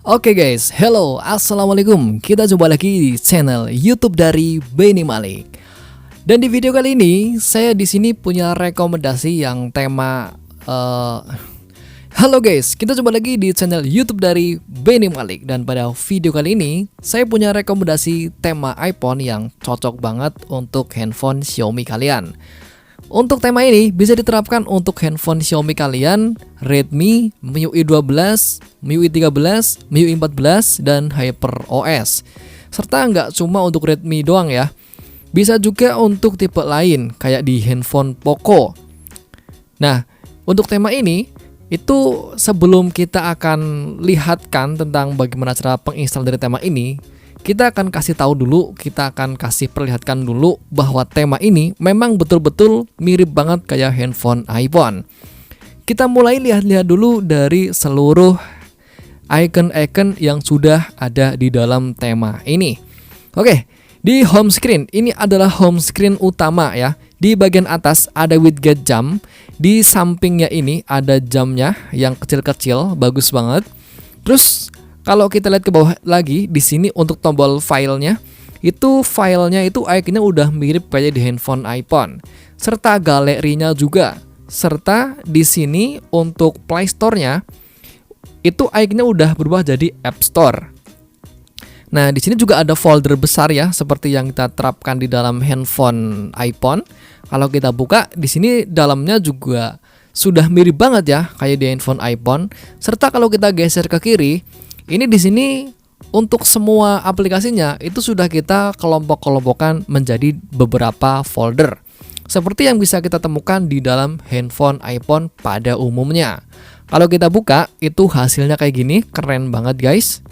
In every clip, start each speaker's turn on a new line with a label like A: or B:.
A: Oke guys, hello, assalamualaikum. Kita jumpa lagi di channel YouTube dari Benny Malik. Dan di video kali ini, saya di sini punya rekomendasi yang tema. Halo guys, kita jumpa lagi di channel YouTube dari Benny Malik. Dan pada video kali ini, saya punya rekomendasi tema iPhone yang cocok banget untuk handphone Xiaomi kalian. Untuk tema ini bisa diterapkan untuk handphone Xiaomi kalian, Redmi, MIUI 12, MIUI 13, MIUI 14, dan HyperOS. Serta nggak cuma untuk Redmi doang ya, bisa juga untuk tipe lain kayak di handphone Poco. Nah, untuk tema ini, itu sebelum kita akan lihatkan tentang bagaimana cara penginstal dari tema ini, kita akan kasih tahu dulu, kita akan kasih perlihatkan dulu bahwa tema ini memang betul-betul mirip banget kayak handphone iPhone. Kita mulai lihat-lihat dulu dari seluruh icon-icon yang sudah ada di dalam tema ini. Oke, di home screen, ini adalah home screen utama ya. Di bagian atas ada widget jam, di sampingnya ini ada jamnya yang kecil-kecil, bagus banget. Terus kalau kita lihat ke bawah lagi, di sini untuk tombol filenya itu ikonnya udah mirip kayak di handphone iPhone. Serta galerinya juga. Serta di sini untuk Play Store-nya itu ikonnya udah berubah jadi App Store. Nah, di sini juga ada folder besar ya, seperti yang kita terapkan di dalam handphone iPhone. Kalau kita buka, di sini dalamnya juga sudah mirip banget ya kayak di handphone iPhone. Serta kalau kita geser ke kiri, ini di sini untuk semua aplikasinya itu sudah kita kelompok-kelompokkan menjadi beberapa folder. Seperti yang bisa kita temukan di dalam handphone iPhone pada umumnya. Kalau kita buka, itu hasilnya kayak gini, keren banget guys.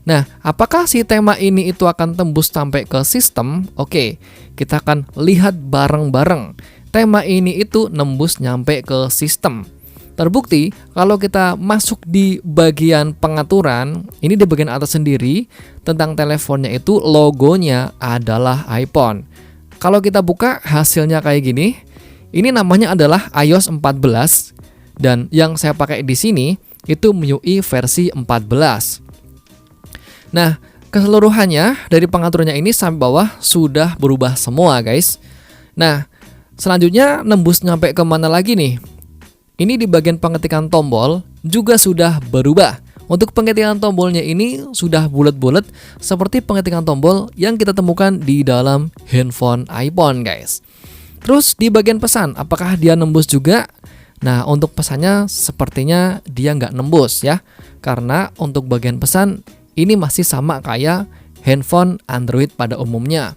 A: Nah, apakah si tema ini itu akan tembus sampai ke sistem? Oke, kita akan lihat bareng-bareng. Tema ini itu nembus nyampe ke sistem. Terbukti kalau kita masuk di bagian pengaturan, ini di bagian atas sendiri tentang teleponnya itu logonya adalah iPhone. Kalau kita buka hasilnya kayak gini, ini namanya adalah iOS 14 dan yang saya pakai di sini itu MIUI versi 14. Nah, keseluruhannya dari pengaturannya ini sampai bawah sudah berubah semua guys. Nah, selanjutnya nembus nyampe ke mana lagi nih? Ini di bagian pengetikan tombol juga sudah berubah. Untuk pengetikan tombolnya ini sudah bulat-bulat seperti pengetikan tombol yang kita temukan di dalam handphone iPhone guys. Terus di bagian pesan, apakah dia nembus juga? Nah, untuk pesannya sepertinya dia nggak nembus ya. Karena untuk bagian pesan ini masih sama kayak handphone Android pada umumnya.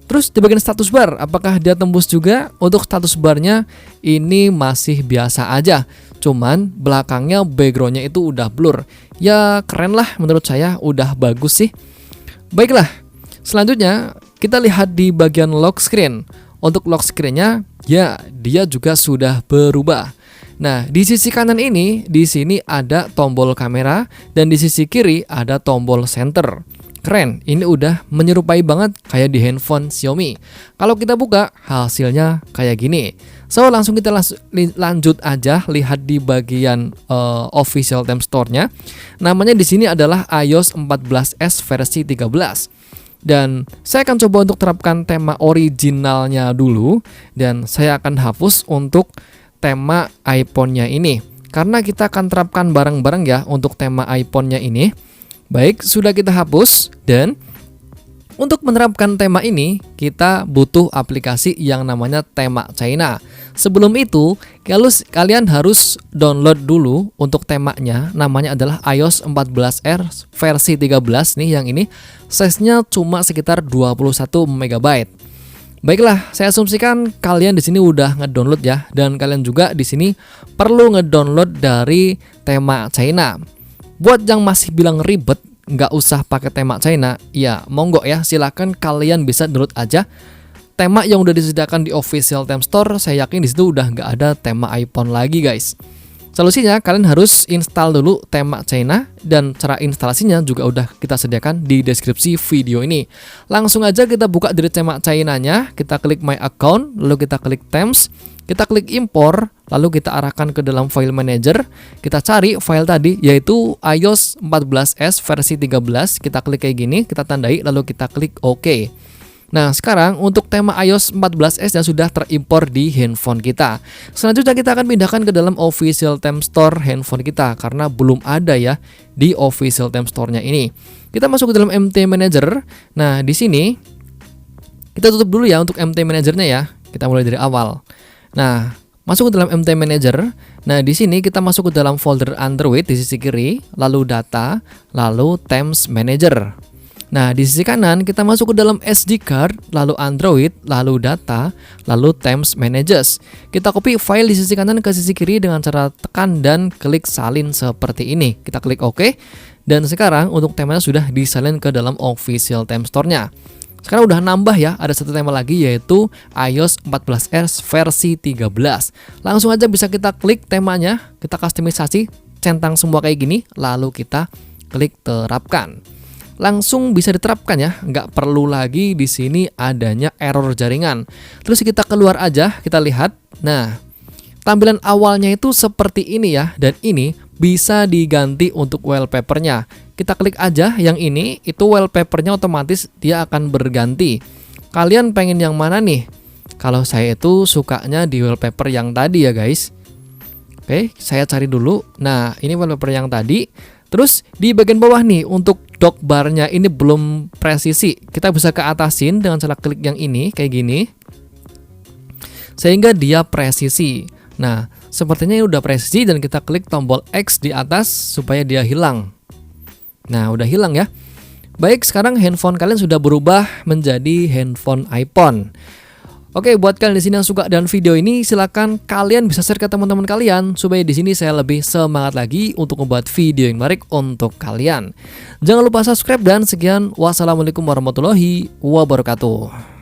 A: Terus di bagian status bar, apakah dia tembus juga? Untuk status barnya ini masih biasa aja. Cuman belakangnya backgroundnya itu udah blur. Ya keren lah menurut saya, udah bagus sih. Baiklah, selanjutnya kita lihat di bagian lock screen. Untuk lock screennya, ya dia juga sudah berubah. Nah, di sisi kanan ini, di sini ada tombol kamera dan di sisi kiri ada tombol center. Keren, ini udah menyerupai banget kayak di handphone Xiaomi. Kalau kita buka, hasilnya kayak gini. So, langsung kita lanjut aja lihat di bagian official theme store-nya. Namanya di sini adalah iOS 14s versi 13. Dan saya akan coba untuk terapkan tema originalnya dulu. Dan saya akan hapus untuk tema iPhone-nya ini. Karena kita akan terapkan bareng-bareng ya untuk tema iPhone-nya ini. Baik, sudah kita hapus dan untuk menerapkan tema ini kita butuh aplikasi yang namanya tema China. Sebelum itu, kalian harus download dulu untuk temanya, namanya adalah iOS 14R versi 13 nih yang ini. Size-nya cuma sekitar 21 MB. Baiklah, saya asumsikan kalian di sini udah ngedownload ya dan kalian juga di sini perlu ngedownload dari tema China. Buat yang masih bilang ribet, nggak usah pakai tema China, ya monggo ya, silakan kalian bisa download aja tema yang udah disediakan di official theme store. Saya yakin di situ udah nggak ada tema iPhone lagi guys. Solusinya kalian harus install dulu tema China dan cara instalasinya juga udah kita sediakan di deskripsi video ini. Langsung aja kita buka dari tema China-nya, kita klik My Account, lalu kita klik Themes, kita klik Import, lalu kita arahkan ke dalam File Manager, kita cari file tadi yaitu iOS 14s versi 13, kita klik kayak gini, kita tandai lalu kita klik OK. Nah, sekarang untuk tema iOS 14s yang sudah terimpor di handphone kita. Selanjutnya kita akan pindahkan ke dalam official theme store handphone kita karena belum ada ya di official theme store-nya ini. Kita masuk ke dalam MT Manager. Nah, di sini kita tutup dulu ya untuk MT Manager-nya ya. Kita mulai dari awal. Nah, masuk ke dalam MT Manager. Nah, di sini kita masuk ke dalam folder Android di sisi kiri, lalu data, lalu Themes Manager. Nah, di sisi kanan kita masuk ke dalam SD card, lalu Android, lalu data, lalu Themes Managers. Kita copy file di sisi kanan ke sisi kiri dengan cara tekan dan klik salin seperti ini. Kita klik OK. Dan sekarang untuk temanya sudah disalin ke dalam official theme store-nya. Sekarang udah nambah ya, ada satu tema lagi yaitu iOS 14s versi 13. Langsung aja bisa kita klik temanya, kita kustomisasi, centang semua kayak gini, lalu kita klik terapkan. Langsung bisa diterapkan ya, nggak perlu lagi di sini adanya error jaringan. Terus kita keluar aja, kita lihat. Nah, tampilan awalnya itu seperti ini ya, dan ini bisa diganti untuk wallpapernya. Kita klik aja yang ini, itu wallpapernya otomatis dia akan berganti. Kalian pengen yang mana nih? Kalau saya itu sukanya di wallpaper yang tadi ya guys. Oke, saya cari dulu. Nah, ini wallpaper yang tadi. Terus di bagian bawah nih untuk dock barnya ini belum presisi. Kita bisa ke atasin dengan cara klik yang ini kayak gini. Sehingga dia presisi. Nah, sepertinya ini udah presisi dan kita klik tombol X di atas supaya dia hilang. Nah, udah hilang ya. Baik, sekarang handphone kalian sudah berubah menjadi handphone iPhone. Oke, buat kalian di sini yang suka dengan video ini, silakan kalian bisa share ke teman-teman kalian supaya di sini saya lebih semangat lagi untuk membuat video yang menarik untuk kalian. Jangan lupa subscribe dan sekian. Wassalamualaikum warahmatullahi wabarakatuh.